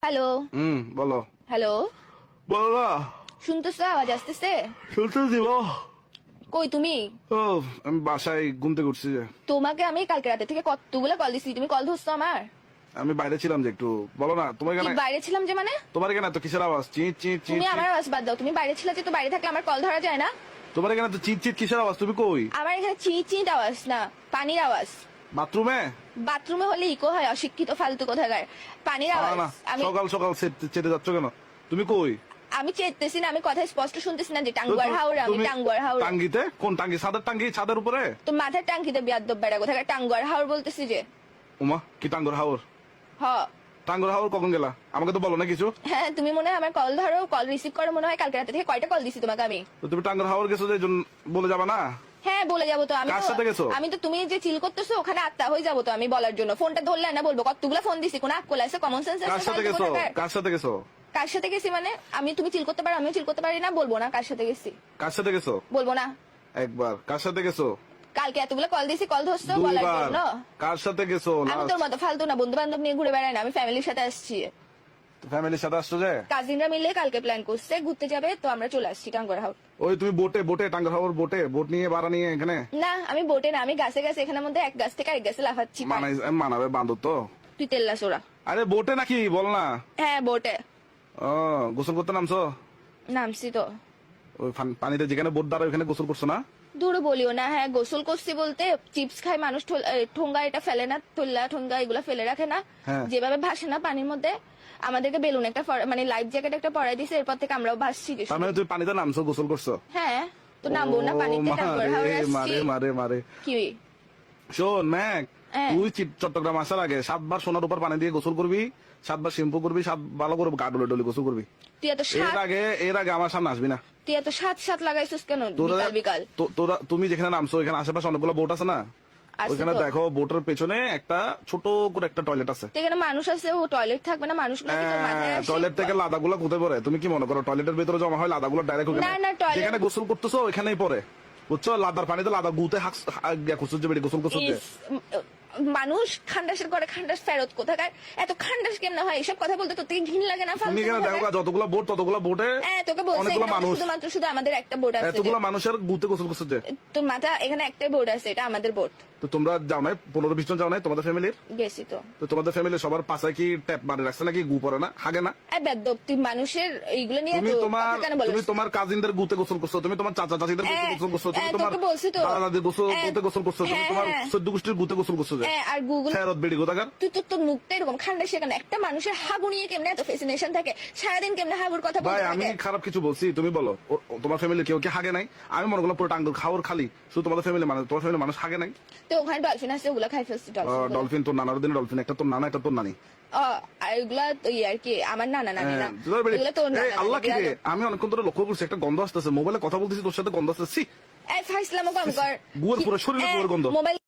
Hello বলো hello, বলো না। শুনতেছো? আওয়াজ আসতেছে? শুনতে দিব। কই তুমি? ও আমি বাসায় ঘুমতে উঠছি যে। তোমাকে আমি কালকে রাতে থেকে কতগুলো কল দিছি, তুমি কল ধরছো আমার? আমি বাইরে ছিলাম যে একটু। বলো না তোমার কি কেন, বাইরে ছিলাম যে মানে? তোমার কেন তো কিসের আওয়াজ? চিট চিট চিট তুমি আমার আওয়াজ বাদ দাও, তুমি বাইরে ছিলে যে, তো বাইরে থাকলে আমার কল ধরা যায় না? তোমার কেন তো চিট চিট কিসের আওয়াজ? তুমি কই? আমার এখানে চিট চিট আওয়াজ না, পানির আওয়াজ। বাথরুমে? বাথরুমে হলে ইকো হয়, অশিক্ষিত ফালতু কোথাকার। পানির আওয়াজ। না আমি সকাল সকাল চেটে যাচ্ছ কেন? তুমি কই? আমি চেতেছি না, আমি কথা স্পষ্ট শুনতেছি না যে টাঙ্গুয়ার হাওড়া, আমি টাঙ্গুয়ার হাওড়া। টাঙ্গিতে? কোন টাঙ্গি? ছাদের টাঙ্গি? ছাদের উপরে? তো মাথার টাঙ্কিতে বিয়াদ্দব বেড়া কোথাকার টাঙ্গুয়ার হাওড় বলতেছি যে। উমা কি টাঙ্গর হাওর? হ টাঙ্গর হাওর কখন গেলা? আমাকে তো বলো না কিছু। হ্যাঁ, তুমি মনে হয় আমার কল ধরো, কল রিসিভ করো মনে হয়। কালকে রাতে থেকে কয়টা কল দিছি তোমাকে আমি? তো তুমি টাঙ্গর হাওর গেছো যে বলে যাবা না? হ্যাঁ বলে যাবো তো আমি। কার সাথে গেছো? আমি তো তুমি যে চিল করতেছো ওখানে আত্মা হয়ে যাবো তো আমি বলার জন্য। ফোনটা ধরলে না বলবো কতগুলো ফোন দিছি, কোন আকল আছে, কমন সেন্স কার আছে? সাথে গেছো? কার সাথে গেছো? কার সাথে গেছি মানে? আমি, তুমি চিল করতে পারো, আমিও চিল করতে পারি না, বলবো না কার সাথে গেছি? কার সাথে গেছো? বলবো না। একবার। কার সাথে গেছো? কালকে এতগুলো কল দিছি, কল ধরছো বলার দুইবার। জন্য। কার সাথে গেছো? আমি তোর মতো ফালতু না, বন্ধু বান্ধব নিয়ে ঘুরে বেড়াই না, আমি ফ্যামিলির সাথে আসছি। ফ্যামিলির সাথে আসছো যে? কাজিনরা মিলে কালকে প্ল্যান করছে ঘুরতে যাবে, তো আমরা চলে আসছি টাঙ্গুয়ার হাওড়। ওই তুমি বোটে টাঙ্গর হাওর বোট নিয়ে ভাড়া নিয়ে এখানে? না আমি বোটে না, আমি গাছে গাছে, এখানের মধ্যে এক গাছ থেকে আরেক গাছে লাফাচ্ছি। মানাবে বান্ধব তো। তুই তেল্লা সোরা। আরে বোটে নাকি বল না? হ্যাঁ বোটে ও গোসল করতে নামছো? নামছি তো। ওই পানিতে যেখানে বোট দাঁড়ায় ওখানে গোসল করছো না? দূর বলিও না। হ্যাঁ গোসল করছি বলতে, চিপস খায় মানুষ, ঠোঙ্গা এটা ফেলে না, তোল্লা ঠোঙ্গা এগুলা ফেলে রাখে না, হ্যাঁ। যেভাবে ভাসে না পানির মধ্যে, আমাদেরকে বেলুন একটা মানে লাইফ জ্যাকেট একটা পরাই দিছে, এরপর থেকে আমরাও ভাসছি। তার মানে তুমি পানিতে নামছো, গোসল করছো? হ্যাঁ তো নামবো না পানিতে? টাঙ্গুয়ার হাওড়ে আসছি। মারে কি শোন ম্যাক, হ্যাঁ। তুই চট্টগ্রাম আসার আগে 7 বার সোনার উপর পানি দিয়ে গোসল করবি, 7 বার শ্যাম্পু করবি, 7 ভালো করে গা ডলে গোসল করবি। তুই এত সাত, এর আগে আমার সামনে আসবি না। তুই এত সাত সাত লাগাইছিস কেন বিকাল বিকাল? তোরা তুমি যেখানে নামছো ওইখানে আশেপাশে অনেকগুলো বোট আছে না? আছে ওইখানে তো। দেখো বোটের পেছনে একটা ছোট করে একটা টয়লেট আছে। তো এখানে মানুষ আছে, ও টয়লেট থাকবে না? মানুষগুলো কি তোর মাথায় আসে? টয়লেট থেকে লাদাগুলো কোথায় পড়ে? তুমি কি মনে করো টয়লেটের ভিতরে জমা হয় লাদাগুলো ডাইরেক্ট না, না, toilet- যেখানে গোসল করতেছো ওইখানেই পড়ে, বুঝছো? লাদার পানিতে লাদা গুতে খুঁজছে বেড়ে গোসল করছো যে। ইস, মানুষ খান্ডাসের করে খান্ডাস ফেরত কোথাকার? এত খান্ডাস কেমন হয়? এসব কথা বলতে তোর থেকে ঘিন লাগে না? তুমি ফালতু এখানে দেখো কোথাকার। যতগুলো বোট ততগুলো বোটে হ্যাঁ তোকে বলছে অনেকগুলো এখানে মানুষ, শুধুমাত্র শুধু আমাদের একটা বোট আছে যে। এতগুলো মানুষের গুতে গোসল করছে যে। তোর মাথা, এখানে একটাই বোট আছে, এটা আমাদের বোট। তো তোমরা যাও নাই? 15-20 জন যাও নাই তোমাদের ফ্যামিলির? গেছি তো। তো তোমাদের ফ্যামিলির সবার পাশে কি ট্যাপ মারে রাখছে নাকি? গু পড়ে না, হাগে না? বেদ্যপ, তুই মানুষের এইগুলো নিয়ে তুমি তো তোমার কথা কেন বলিস? তুমি তোমার কাজিনদের গুতে গোসল করছো, তুমি তোমার চাচা চাচিদের গুতে গোসল করছো, তুমি তোমার তোকে বলছি তো। দাদা দাদির গুতে গোসল করছো, তুমি হ্যাঁ, তোমার হ্যাঁ। 14 গোষ্ঠীর গুতে গোসল করছো যে। আর গুগল ফেরত বেড়ি গোতাকার। তুই তোর মুখটা এরকম খান্ডাস কেন? একটা মানুষের হাগু নিয়ে কেমনে এত ফ্যাসিনেশন থাকে? সারাদিন কেমনে হাগুর কথা ভাই বলতে আমি থাকে? খারাপ কিছু বলছি? তুমি বলো তোমার ফ্যামিলি কেউ কি হাগে নাই? আমি মনে করলাম পুরো টাঙ্গুর খাওয়ার খালি শুধু তোমাদের ফ্যামিলি, মানে তোমার ফ্যামিলি মানুষ হাগে নাই? তো ওখানে ডলফিন আছে, ওগুলা খাই ফেলছি। ডলফিন তোর নানার দিন ডলফিন, একটা তোর নানা একটা তোর নানি। আর এগুলা তো আর কি আমার নানা নানি না, তোদের বাড়ি- এগুলা তোর এই, নানা আল্লাহ কি নানি। রে, আমি অনেকক্ষণ ধরে লক্ষ্য করছি একটা গন্ধ আসতেছে, মোবাইলে কথা বলতেছি তোর সাথে গন্ধ আসতেছে। এই ফাইসলামো কম কর। গুয়ের পুরো শরীরে গুয়ের গন্ধ। মোবাইল